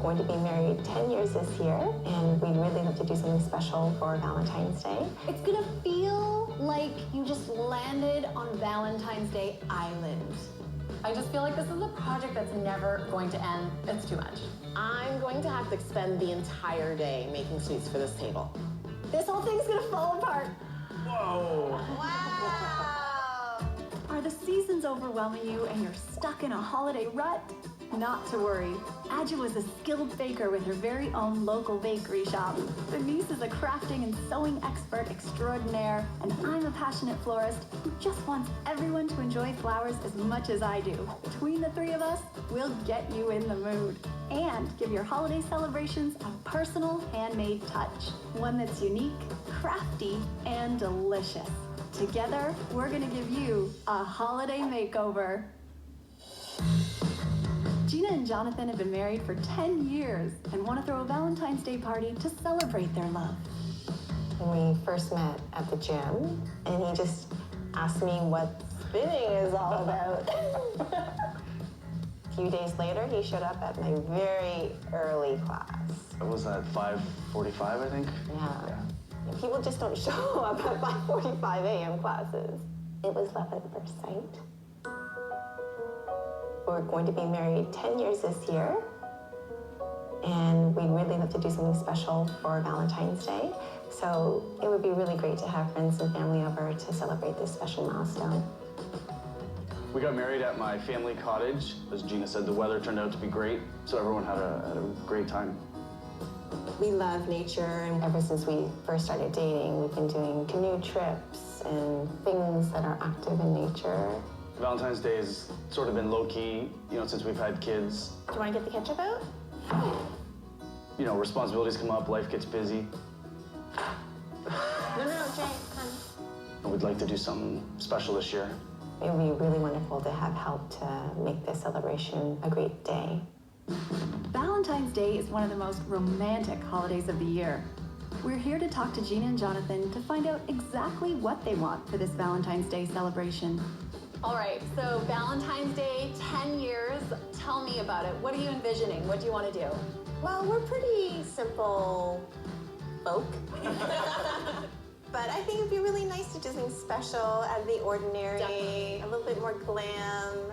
going to be married 10 years this year, and we'd really love to do something special for Valentine's Day. It's gonna feel like you just landed on Valentine's Day Island. I just feel like this is a project that's never going to end. It's too much. I'm going to have to spend the entire day making sweets for this table. This whole thing's gonna fall apart. Whoa! Wow! Are the seasons overwhelming you and you're stuck in a holiday rut? Not to worry. Adja is a skilled baker with her very own local bakery shop. Denise is a crafting and sewing expert extraordinaire, and I'm a passionate florist who just wants everyone to enjoy flowers as much as I do. Between the three of us, we'll get you in the mood and give your holiday celebrations a personal handmade touch. One that's unique, crafty, and delicious. Together, we're gonna give you a holiday makeover. Gina and Jonathan have been married for 10 years and want to throw a Valentine's Day party to celebrate their love. When we first met at the gym, and he just asked me what spinning is all about. A few days later, he showed up at my very early class. It was at 5:45, I think. Yeah. People just don't show up at 5:45 a.m. classes. It was love at first sight. We're going to be married 10 years this year, and we'd really love to do something special for Valentine's Day. So it would be really great to have friends and family over to celebrate this special milestone. We got married at my family cottage. As Gina said, the weather turned out to be great, so everyone had a great time. We love nature, and ever since we first started dating, we've been doing canoe trips and things that are active in nature. Valentine's Day has sort of been low-key, since we've had kids. Do you want to get the ketchup out? Responsibilities come up, life gets busy. No, Jay, come. And we'd like to do something special this year. It would be really wonderful to have help to make this celebration a great day. Valentine's Day is one of the most romantic holidays of the year. We're here to talk to Gina and Jonathan to find out exactly what they want for this Valentine's Day celebration. All right, so Valentine's Day, 10 years. Tell me about it. What are you envisioning? What do you want to do? Well, we're pretty simple folk. But I think it'd be really nice to do something special, out of the ordinary. Definitely. A little bit more glam,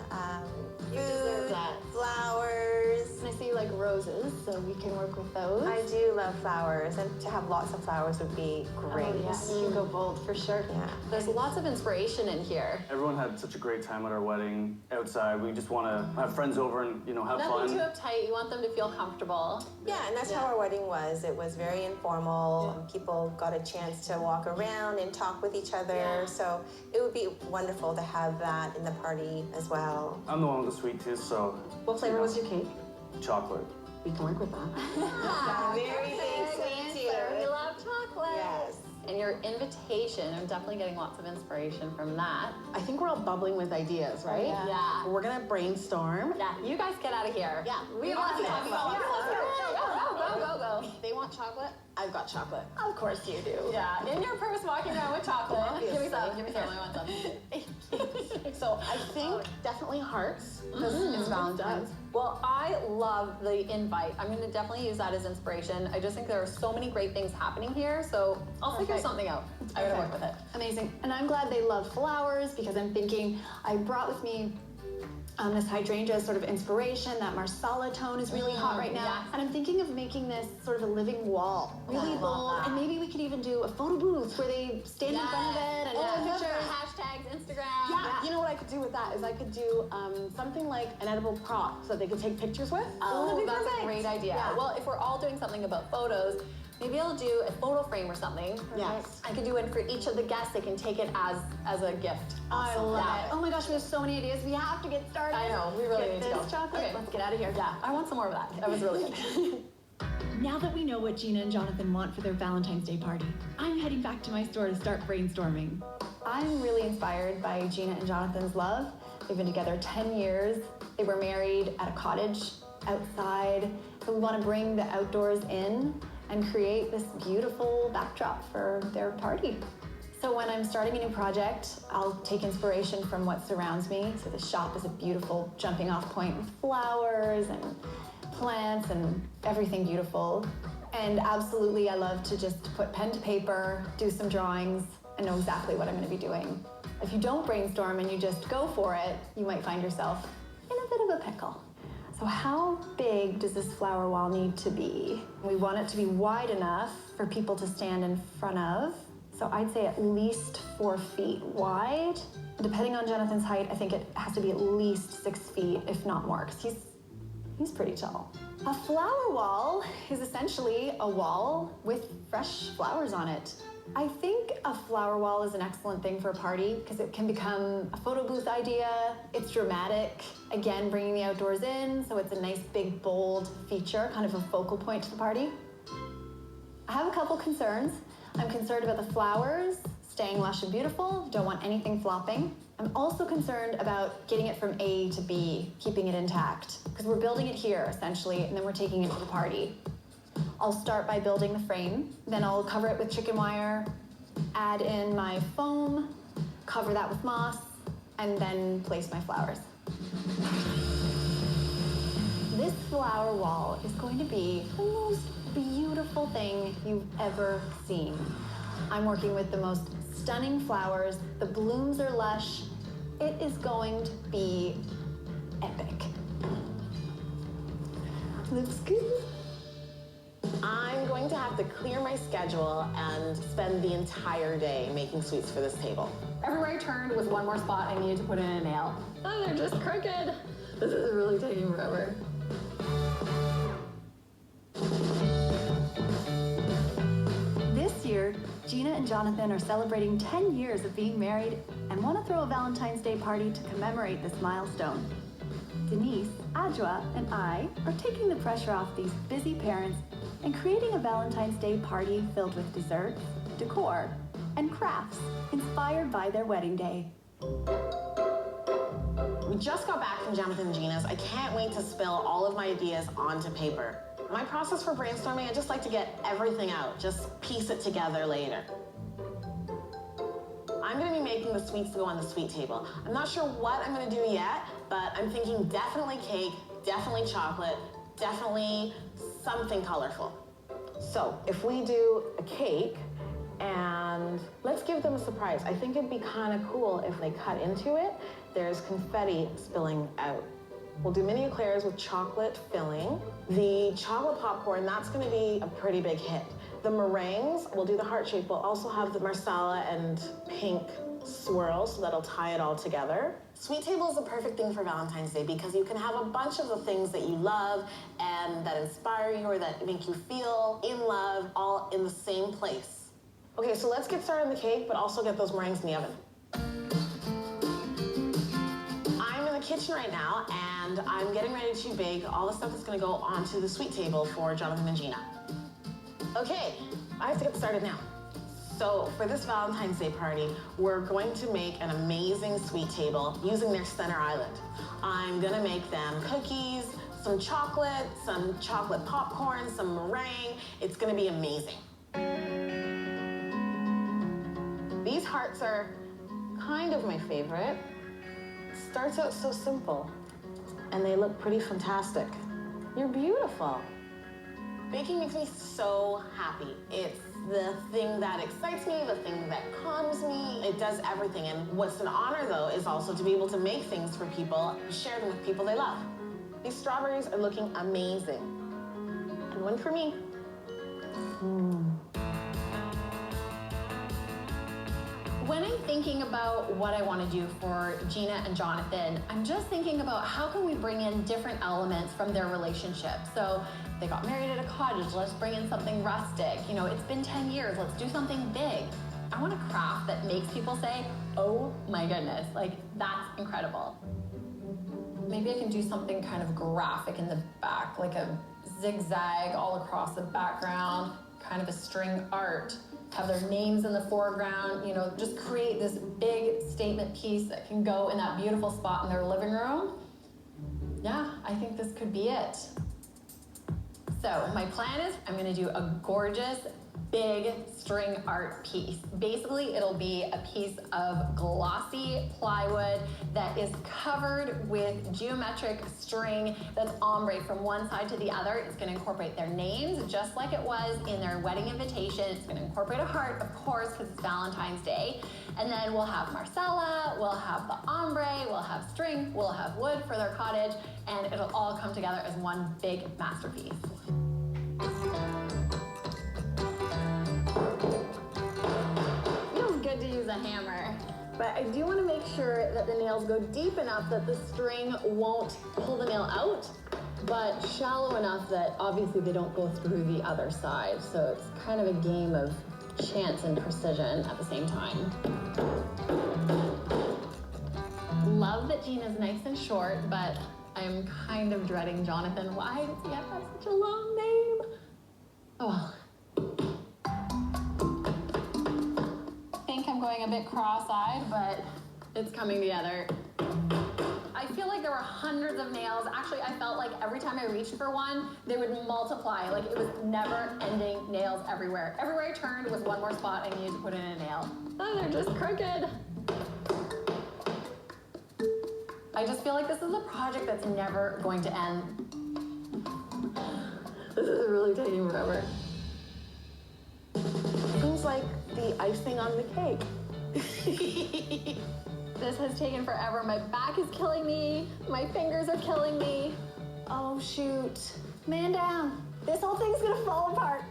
You deserve food, that. flowers. And I see you like roses, so we can work with those. I do love flowers, and to have lots of flowers would be great. Oh, yeah, you can go bold for sure. Yeah. There's lots of inspiration in here. Everyone had such a great time at our wedding outside. We just want to have friends over and, have Nothing too fun. uptight. You want them to feel comfortable. Yeah, and that's how our wedding was. It was very informal. Yeah. People got a chance to walk around and talk with each other. Yeah. So it would be wonderful to have that in the party as well. I'm the one with the sweet tooth, so... What flavor was your cake? Chocolate. We can work with that. Got a very big sweet tooth. We love chocolate. Yes. And your invitation, I'm definitely getting lots of inspiration from that. I think we're all bubbling with ideas, right? Yeah. We're gonna brainstorm. Yeah, you guys get out of here. Yeah, we have lots to talk about. Yeah, Let's go. They want chocolate? I've got chocolate. Of course you do. Yeah, in your purse, walking around with chocolate. Give me some. I want some. So I think definitely hearts, because it's Valentine's. Well, I love the invite. I'm going to definitely use that as inspiration. I just think there are so many great things happening here, so I'll figure something out. I'm going to work with it. Amazing. And I'm glad they love flowers because I'm thinking I brought with me this hydrangea as sort of inspiration. That marsala tone is really hot right now. Yeah. And I'm thinking of making this sort of a living wall. Really bold. And maybe we could even do a photo booth where they stand in front of it and take pictures. Hashtags, Instagram. Yeah. You know what I could do with that is I could do something like an edible prop so they could take pictures with. Oh, that's a great idea. Yeah. Well, if we're all doing something about photos, maybe I'll do a photo frame or something. Yes. I could do it for each of the guests. They can take it as a gift. I love it. Oh my gosh, we have so many ideas. We have to get started. I know, we really need to Get go. this chocolate. Okay. Let's get out of here. Yeah, I want some more of that. That was really good. Now that we know what Gina and Jonathan want for their Valentine's Day party, I'm heading back to my store to start brainstorming. I'm really inspired by Gina and Jonathan's love. They've been together 10 years. They were married at a cottage outside. So we want to bring the outdoors in and create this beautiful backdrop for their party. So when I'm starting a new project, I'll take inspiration from what surrounds me. So the shop is a beautiful jumping off point with flowers and plants and everything beautiful. And absolutely, I love to just put pen to paper, do some drawings, and know exactly what I'm going to be doing. If you don't brainstorm and you just go for it, you might find yourself in a bit of a pickle. So how big does this flower wall need to be? We want it to be wide enough for people to stand in front of. So I'd say at least 4 feet wide. Depending on Jonathan's height, I think it has to be at least 6 feet, if not more, because he's pretty tall. A flower wall is essentially a wall with fresh flowers on it. I think a flower wall is an excellent thing for a party because it can become a photo booth idea. It's dramatic, again, bringing the outdoors in, so it's a nice, big, bold feature, kind of a focal point to the party. I have a couple concerns. I'm concerned about the flowers staying lush and beautiful. Don't want anything flopping. I'm also concerned about getting it from A to B, keeping it intact, because we're building it here, essentially, and then we're taking it to the party. I'll start by building the frame, then I'll cover it with chicken wire, add in my foam, cover that with moss, and then place my flowers. This flower wall is going to be the most beautiful thing you've ever seen. I'm working with the most stunning flowers. The blooms are lush. It is going to be epic. Looks good. I'm going to have to clear my schedule and spend the entire day making sweets for this table. Everywhere I turned was one more spot I needed to put in a nail. Oh, they're just crooked. This is really taking forever. This year, Gina and Jonathan are celebrating 10 years of being married and want to throw a Valentine's Day party to commemorate this milestone. Denise, Adjoa, and I are taking the pressure off these busy parents and creating a Valentine's Day party filled with desserts, decor, and crafts inspired by their wedding day. We just got back from Jonathan and Gina's. I can't wait to spill all of my ideas onto paper. My process for brainstorming, I just like to get everything out, just piece it together later. I'm gonna be making the sweets to go on the sweet table. I'm not sure what I'm gonna do yet, but I'm thinking definitely cake, definitely chocolate, definitely something colorful. So if we do a cake, and let's give them a surprise. I think it'd be kind of cool if they cut into it. There's confetti spilling out. We'll do mini eclairs with chocolate filling. The chocolate popcorn, that's gonna be a pretty big hit. The meringues, we'll do the heart shape. We'll also have the marsala and pink swirl, so that'll tie it all together. Sweet table is the perfect thing for Valentine's Day because you can have a bunch of the things that you love and that inspire you or that make you feel in love all in the same place. Okay, so let's get started on the cake, but also get those meringues in the oven. I'm in the kitchen right now, and I'm getting ready to bake all the stuff that's gonna go onto the sweet table for Jonathan and Gina. Okay, I have to get started now. So for this Valentine's Day party, we're going to make an amazing sweet table using their center island. I'm gonna make them cookies, some chocolate popcorn, some meringue. It's gonna be amazing. These hearts are kind of my favorite. It starts out so simple, and they look pretty fantastic. You're beautiful. Baking makes me so happy. It's the thing that excites me, the thing that calms me. It does everything, and what's an honor, though, is also to be able to make things for people, share them with people they love. These strawberries are looking amazing. And one for me. When I'm thinking about what I want to do for Gina and Jonathan, I'm just thinking about how can we bring in different elements from their relationship. So they got married at a cottage, let's bring in something rustic. You know, it's been 10 years, let's do something big. I want a craft that makes people say, oh my goodness, like that's incredible. Maybe I can do something kind of graphic in the back, like a zigzag all across the background, kind of a string art. Have their names in the foreground, you know, just create this big statement piece that can go in that beautiful spot in their living room. Yeah, I think this could be it. So my plan is I'm gonna do a gorgeous big string art piece. Basically, it'll be a piece of glossy plywood that is covered with geometric string that's ombre from one side to the other. It's gonna incorporate their names, just like it was in their wedding invitation. It's gonna incorporate a heart, of course, because it's Valentine's Day. And then we'll have Marcella, we'll have the ombre, we'll have string, we'll have wood for their cottage, and it'll all come together as one big masterpiece. Feels good to use a hammer, but I do want to make sure that the nails go deep enough that the string won't pull the nail out, but shallow enough that obviously they don't go through the other side. So it's kind of a game of chance and precision at the same time. Love that Gina's nice and short, but I'm kind of dreading Jonathan. Why does he have to have such a long name? Oh. I think I'm going a bit cross-eyed, but it's coming together. I feel like there were hundreds of nails. Actually, I felt like every time I reached for one, they would multiply. Like it was never-ending nails everywhere. Everywhere I turned was one more spot I needed to put in a nail. Oh, they're just crooked. I just feel like this is a project that's never going to end. This is really taking forever. Seems like the icing on the cake. This has taken forever. My back is killing me. My fingers are killing me. Oh, shoot. Man down. This whole thing's gonna fall apart.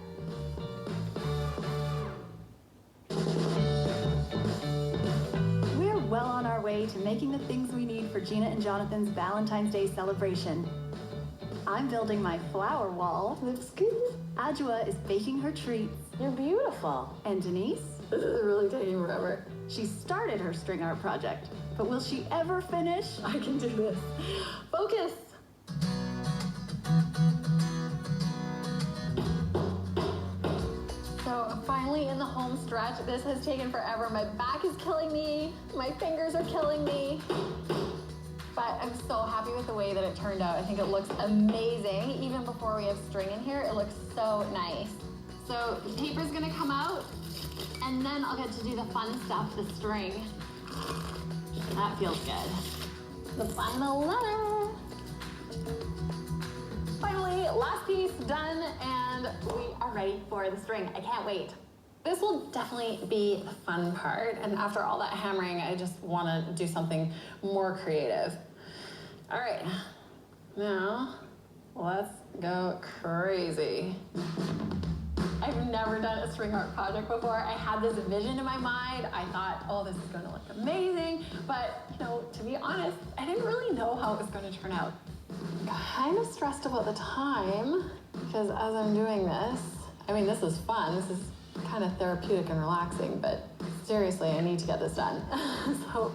We're well on our way to making the things we need for Gina and Jonathan's Valentine's Day celebration. I'm building my flower wall. Looks good. Adjoa is baking her treats. You're beautiful. And Denise? This is really taking forever. She started her string art project, but will she ever finish? I can do this. Focus. So finally in the home stretch. This has taken forever. My back is killing me. My fingers are killing me. But I'm so happy with the way that it turned out. I think it looks amazing. Even before we have string in here, it looks so nice. So the paper's gonna come out, and then I'll get to do the fun stuff, the string. That feels good. The final letter. Finally, last piece done, and we are ready for the string. I can't wait. This will definitely be the fun part, and after all that hammering, I just want to do something more creative. All right, now let's go crazy. I've never done a string art project before. I had this vision in my mind. I thought, oh, this is going to look amazing. But, you know, to be honest, I didn't really know how it was going to turn out. Kind of stressed about the time, because as I'm doing this, I mean, this is fun. This is kind of therapeutic and relaxing, but seriously, I need to get this done. So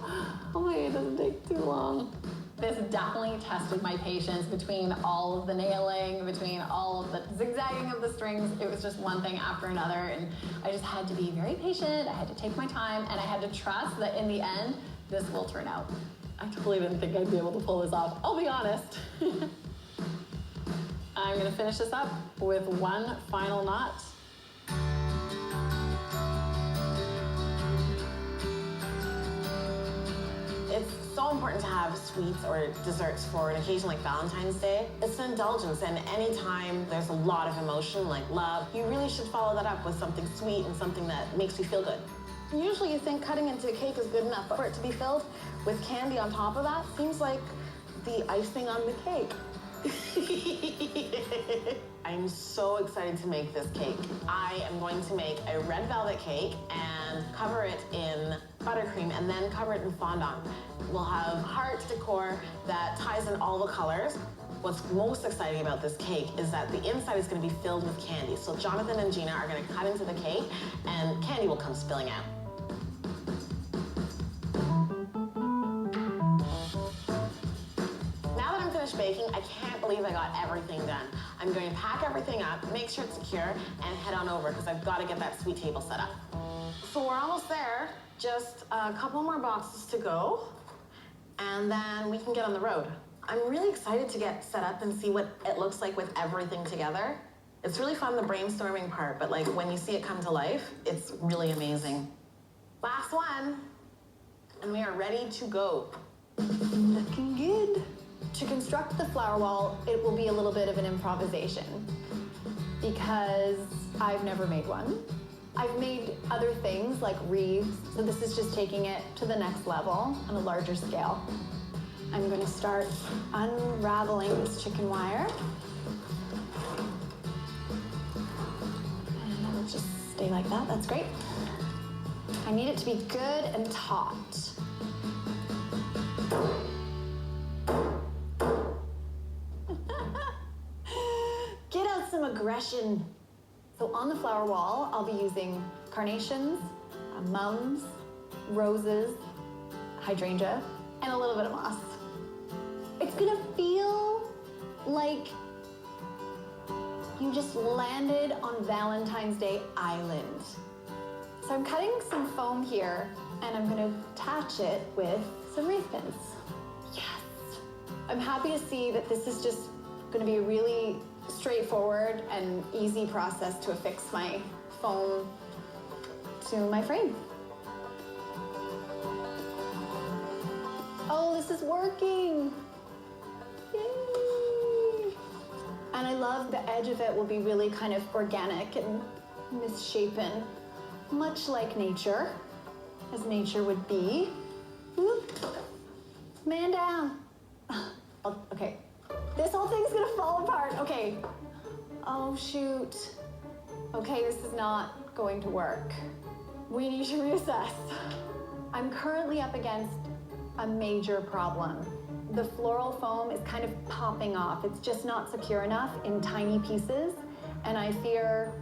hopefully it doesn't take too long. This definitely tested my patience between all of the nailing, between all of the zigzagging of the strings. It was just one thing after another, and I just had to be very patient. I had to take my time, and I had to trust that in the end, this will turn out. I totally didn't think I'd be able to pull this off. I'll be honest. I'm gonna finish this up with one final knot. It's so important to have sweets or desserts for an occasion like Valentine's Day. It's an indulgence, and anytime there's a lot of emotion like love, you really should follow that up with something sweet and something that makes you feel good. Usually you think cutting into a cake is good enough, but for it to be filled with candy on top of that seems like the icing on the cake. I'm so excited to make this cake. I am going to make a red velvet cake and cover it in buttercream and then cover it in fondant. We'll have heart decor that ties in all the colors. What's most exciting about this cake is that the inside is going to be filled with candy. So Jonathan and Gina are going to cut into the cake and candy will come spilling out. Baking, I can't believe I got everything done. I'm going to pack everything up, make sure it's secure, and head on over because I've got to get that sweet table set up. So we're almost there. Just a couple more boxes to go, and then we can get on the road. I'm really excited to get set up and see what it looks like with everything together. It's really fun, the brainstorming part, but like when you see it come to life, it's really amazing. Last one, and we are ready to go. Looking good. To construct the flower wall, it will be a little bit of an improvisation because I've never made one. I've made other things like wreaths, so this is just taking it to the next level on a larger scale. I'm going to start unraveling this chicken wire. And it'll just stay like that, that's great. I need it to be good and taut. Get out some aggression. So on the flower wall, I'll be using carnations, mums, roses, hydrangea, and a little bit of moss. It's gonna feel like you just landed on Valentine's Day Island. So I'm cutting some foam here, and I'm gonna attach it with some wreath pins. Yes! I'm happy to see that this is just gonna be a really straightforward and easy process to affix my foam to my frame. Oh, this is working! Yay! And I love the edge of it will be really kind of organic and misshapen, much like nature, as nature would be. Whoop. Man down. Okay, this whole thing's gonna fall apart. Okay. Oh, shoot. Okay, this is not going to work. We need to reassess. I'm currently up against a major problem. The floral foam is kind of popping off. It's just not secure enough in tiny pieces. And I fear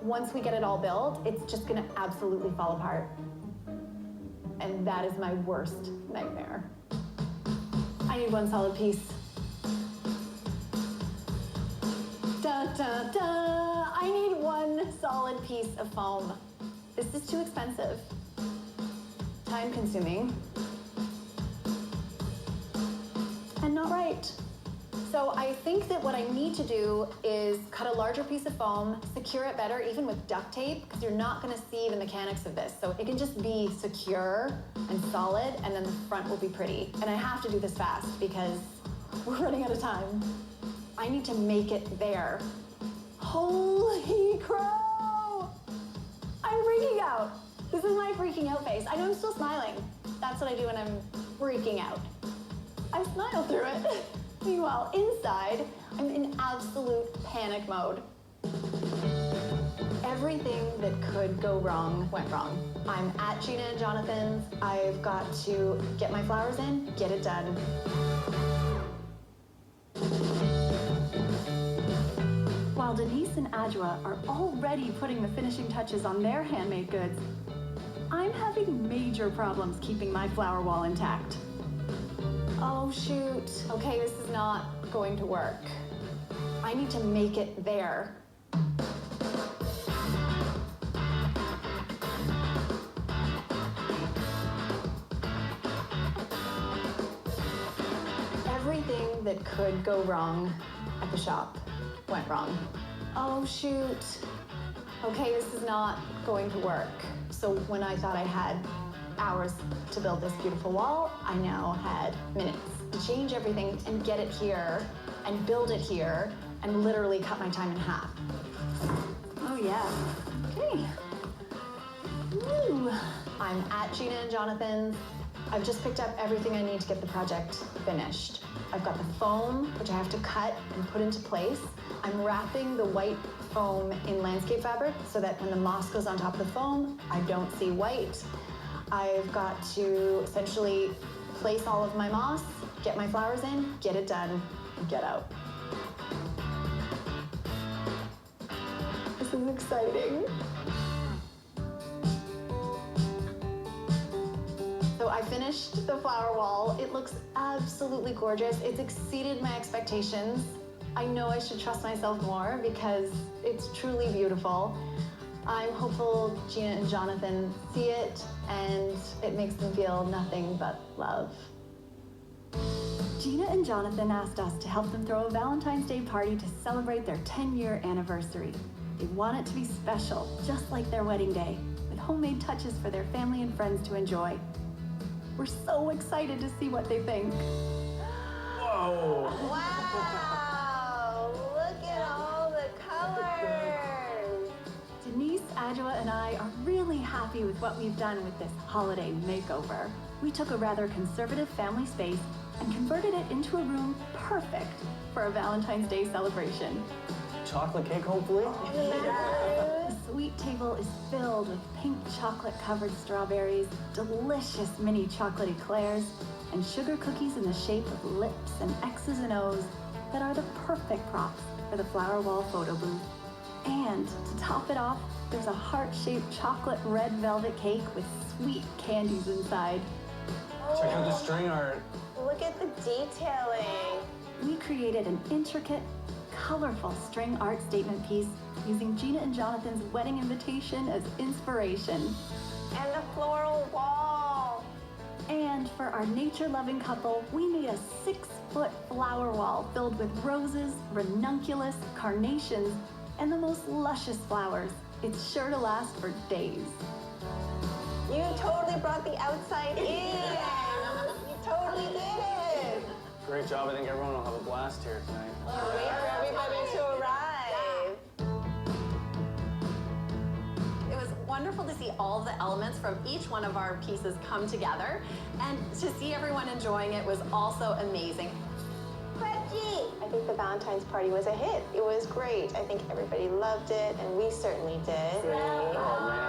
once we get it all built, it's just gonna absolutely fall apart. And that is my worst nightmare. I need one solid piece. Da, da, da. I need one solid piece of foam. This is too expensive. Time consuming. And not right. So I think that what I need to do is cut a larger piece of foam, secure it better, even with duct tape, because you're not gonna see the mechanics of this. So it can just be secure and solid, and then the front will be pretty. And I have to do this fast because we're running out of time. I need to make it there. Holy crow! I'm freaking out. This is my freaking out face. I know I'm still smiling. That's what I do when I'm freaking out. I smile through it. Meanwhile, inside, I'm in absolute panic mode. Everything that could go wrong went wrong. I'm at Gina and Jonathan's. I've got to get my flowers in, get it done. While Denise and Adjoa are already putting the finishing touches on their handmade goods, I'm having major problems keeping my flower wall intact. Oh, shoot. Okay, this is not going to work. I need to make it there. Everything that could go wrong at the shop went wrong. Oh, shoot. Okay, this is not going to work. So when I thought I had hours to build this beautiful wall, I now had minutes to change everything and get it here and build it here and literally cut my time in half. Oh yeah. Okay. Woo. I'm at Gina and Jonathan's. I've just picked up everything I need to get the project finished. I've got the foam, which I have to cut and put into place. I'm wrapping the white foam in landscape fabric so that when the moss goes on top of the foam, I don't see white. I've got to essentially place all of my moss, get my flowers in, get it done, and get out. This is exciting. So I finished the flower wall. It looks absolutely gorgeous. It's exceeded my expectations. I know I should trust myself more because it's truly beautiful. I'm hopeful Gina and Jonathan see it and it makes them feel nothing but love. Gina and Jonathan asked us to help them throw a Valentine's Day party to celebrate their 10-year anniversary. They want it to be special, just like their wedding day, with homemade touches for their family and friends to enjoy. We're so excited to see what they think. Whoa! Wow! Look at all the colors! Denise, Adjoa, and I are really happy with what we've done with this holiday makeover. We took a rather conservative family space and converted it into a room perfect for a Valentine's Day celebration. Chocolate cake, hopefully? The sweet table is filled with pink chocolate-covered strawberries, delicious mini chocolate eclairs, and sugar cookies in the shape of lips and X's and O's that are the perfect props for the flower wall photo booth. And to top it off, there's a heart-shaped chocolate red velvet cake with sweet candies inside. Check out the string art. Look at the detailing. We created an intricate, colorful string art statement piece using Gina and Jonathan's wedding invitation as inspiration. And the floral wall. And for our nature-loving couple, we made a 6-foot flower wall filled with roses, ranunculus, carnations, and the most luscious flowers. It's sure to last for days. You totally brought the outside in. You totally did. Great job. I think everyone will have a blast here tonight. Wait for everybody to arrive. It was wonderful to see all of the elements from each one of our pieces come together, and to see everyone enjoying it was also amazing. Reggie! I think the Valentine's party was a hit. It was great. I think everybody loved it, and we certainly did. Oh, man.